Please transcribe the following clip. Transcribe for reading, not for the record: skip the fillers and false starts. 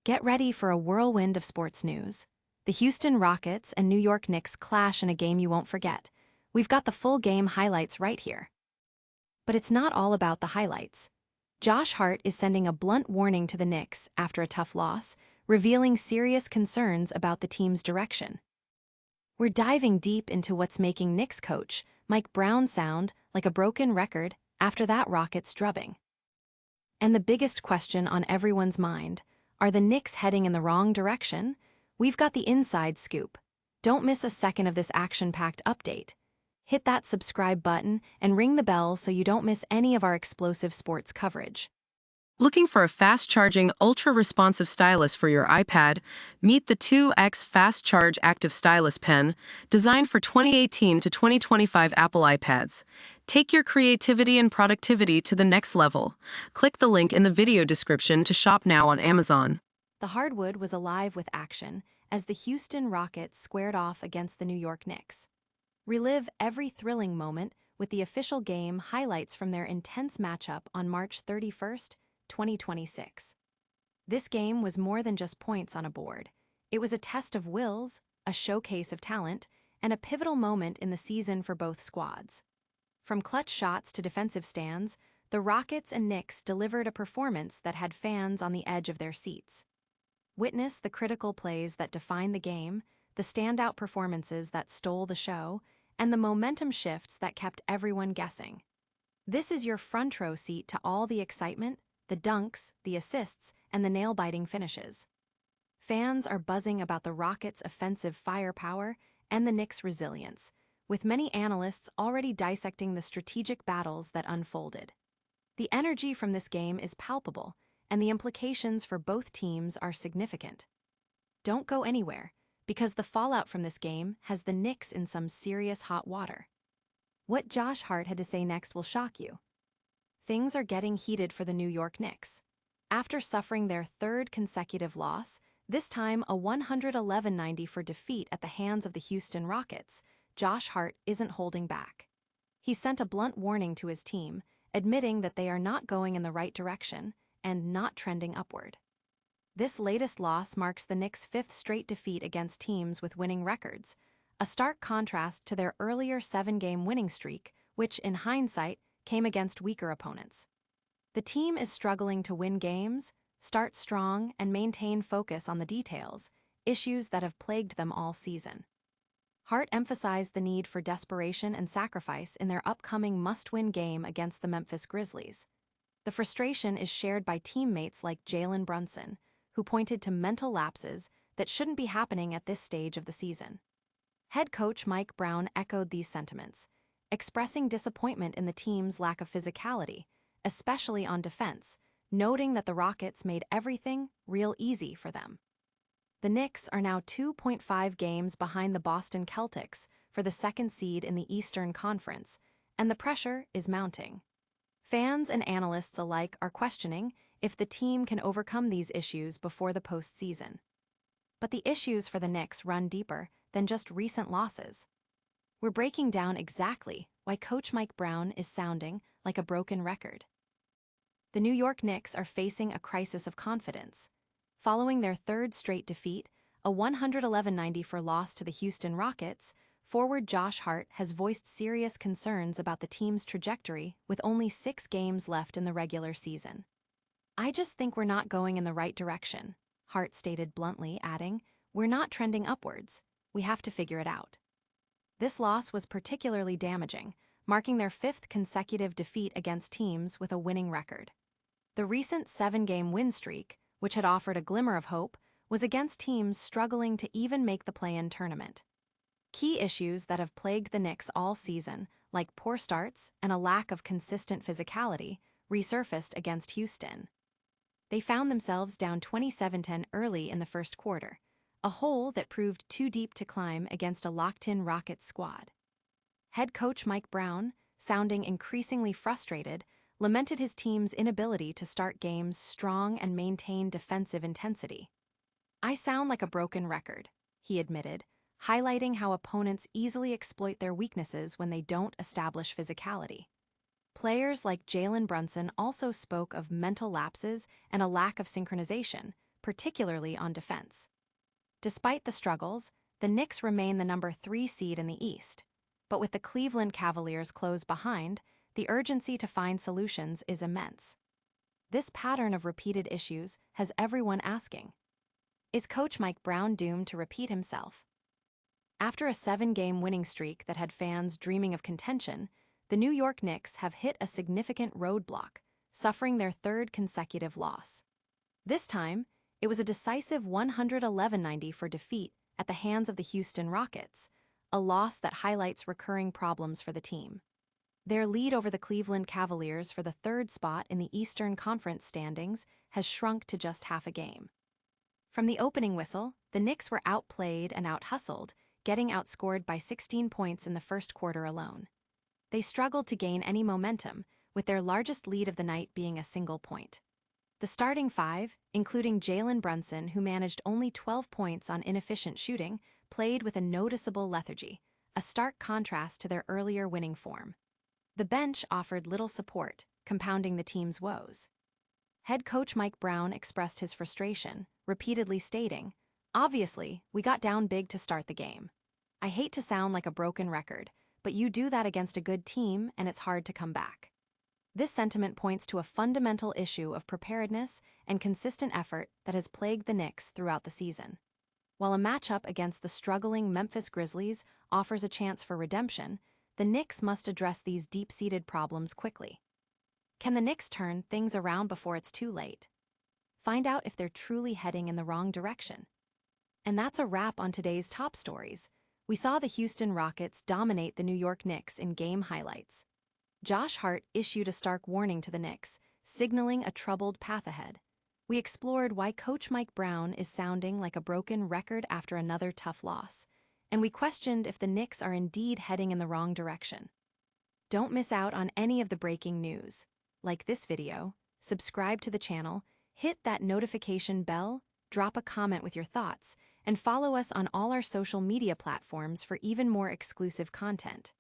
Get ready for a whirlwind of sports news. The Houston Rockets and New York Knicks clash in a game you won't forget. We've got the full game highlights right here. But it's not all about the highlights. Josh Hart is sending a blunt warning to the Knicks after a tough loss, revealing serious concerns about the team's direction. We're diving deep into what's making Knicks coach Mike Brown sound like a broken record after that Rockets drubbing. And the biggest question on everyone's mind, are the Knicks heading in the wrong direction? We've got the inside scoop. Don't miss a second of this action-packed update. Hit that subscribe button and ring the bell so you don't miss any of our explosive sports coverage. Looking for a fast-charging, ultra-responsive stylus for your iPad? Meet the 2X Fast Charge Active Stylus Pen, designed for 2018 to 2025 Apple iPads. Take your creativity and productivity to the next level. Click the link in the video description to shop now on Amazon. The hardwood was alive with action as the Houston Rockets squared off against the New York Knicks. Relive every thrilling moment with the official game highlights from their intense matchup on March 31st, 2026. This game was more than just points on a board. It was a test of wills, a showcase of talent, and a pivotal moment in the season for both squads. From clutch shots to defensive stands, the Rockets and Knicks delivered a performance that had fans on the edge of their seats. Witness the critical plays that defined the game, the standout performances that stole the show, and the momentum shifts that kept everyone guessing. This is your front row seat to all the excitement, the dunks, the assists, and the nail-biting finishes. Fans are buzzing about the Rockets' offensive firepower and the Knicks' resilience, with many analysts already dissecting the strategic battles that unfolded. The energy from this game is palpable, and the implications for both teams are significant. Don't go anywhere, because the fallout from this game has the Knicks in some serious hot water. What Josh Hart had to say next will shock you. Things are getting heated for the New York Knicks. After suffering their third consecutive loss, this time a 111-94 defeat at the hands of the Houston Rockets, Josh Hart isn't holding back. He sent a blunt warning to his team, admitting that they are not going in the right direction and not trending upward. This latest loss marks the Knicks' fifth straight defeat against teams with winning records, a stark contrast to their earlier 7-game winning streak, which, in hindsight, came against weaker opponents. The team is struggling to win games, start strong, and maintain focus on the details, issues that have plagued them all season. Hart emphasized the need for desperation and sacrifice in their upcoming must-win game against the Memphis Grizzlies. The frustration is shared by teammates like Jalen Brunson, who pointed to mental lapses that shouldn't be happening at this stage of the season. Head coach Mike Brown echoed these sentiments, expressing disappointment in the team's lack of physicality, especially on defense, noting that the Rockets made everything real easy for them. The Knicks are now 2.5 games behind the Boston Celtics for the second seed in the Eastern Conference, and the pressure is mounting. Fans and analysts alike are questioning if the team can overcome these issues before the postseason. But the issues for the Knicks run deeper than just recent losses. We're breaking down exactly why Coach Mike Brown is sounding like a broken record. The New York Knicks are facing a crisis of confidence. Following their third straight defeat, a 111-94 loss to the Houston Rockets, forward Josh Hart has voiced serious concerns about the team's trajectory with only 6 games left in the regular season. "I just think we're not going in the right direction," Hart stated bluntly, adding, "We're not trending upwards. We have to figure it out." This loss was particularly damaging, marking their 5th consecutive defeat against teams with a winning record. The recent 7-game win streak, which had offered a glimmer of hope, was against teams struggling to even make the play-in tournament. Key issues that have plagued the Knicks all season, like poor starts and a lack of consistent physicality, resurfaced against Houston. They found themselves down 27-10 early in the first quarter, a hole that proved too deep to climb against a locked-in Rockets squad. Head coach Mike Brown, sounding increasingly frustrated, lamented his team's inability to start games strong and maintain defensive intensity. "I sound like a broken record," he admitted, highlighting how opponents easily exploit their weaknesses when they don't establish physicality. Players like Jalen Brunson also spoke of mental lapses and a lack of synchronization, particularly on defense. Despite the struggles, the Knicks remain the number 3 seed in the East. But with the Cleveland Cavaliers close behind, the urgency to find solutions is immense. This pattern of repeated issues has everyone asking, is Coach Mike Brown doomed to repeat himself? After a 7-game winning streak that had fans dreaming of contention, the New York Knicks have hit a significant roadblock, suffering their 3rd consecutive loss. This time, it was a decisive 111-90 for defeat at the hands of the Houston Rockets, a loss that highlights recurring problems for the team. Their lead over the Cleveland Cavaliers for the 3rd spot in the Eastern Conference standings has shrunk to just half a game. From the opening whistle, the Knicks were outplayed and out-hustled, getting outscored by 16 points in the first quarter alone. They struggled to gain any momentum, with their largest lead of the night being a single point. The starting 5, including Jalen Brunson, who managed only 12 points on inefficient shooting, played with a noticeable lethargy, a stark contrast to their earlier winning form. The bench offered little support, compounding the team's woes. Head coach Mike Brown expressed his frustration, repeatedly stating, "Obviously, we got down big to start the game. I hate to sound like a broken record, but you do that against a good team and it's hard to come back." This sentiment points to a fundamental issue of preparedness and consistent effort that has plagued the Knicks throughout the season. While a matchup against the struggling Memphis Grizzlies offers a chance for redemption, the Knicks must address these deep-seated problems quickly. Can the Knicks turn things around before it's too late? Find out if they're truly heading in the wrong direction. And that's a wrap on today's top stories. We saw the Houston Rockets dominate the New York Knicks in game highlights. Josh Hart issued a stark warning to the Knicks, signaling a troubled path ahead. We explored why Coach Mike Brown is sounding like a broken record after another tough loss, and we questioned if the Knicks are indeed heading in the wrong direction. Don't miss out on any of the breaking news. Like this video, subscribe to the channel, hit that notification bell, drop a comment with your thoughts, and follow us on all our social media platforms for even more exclusive content.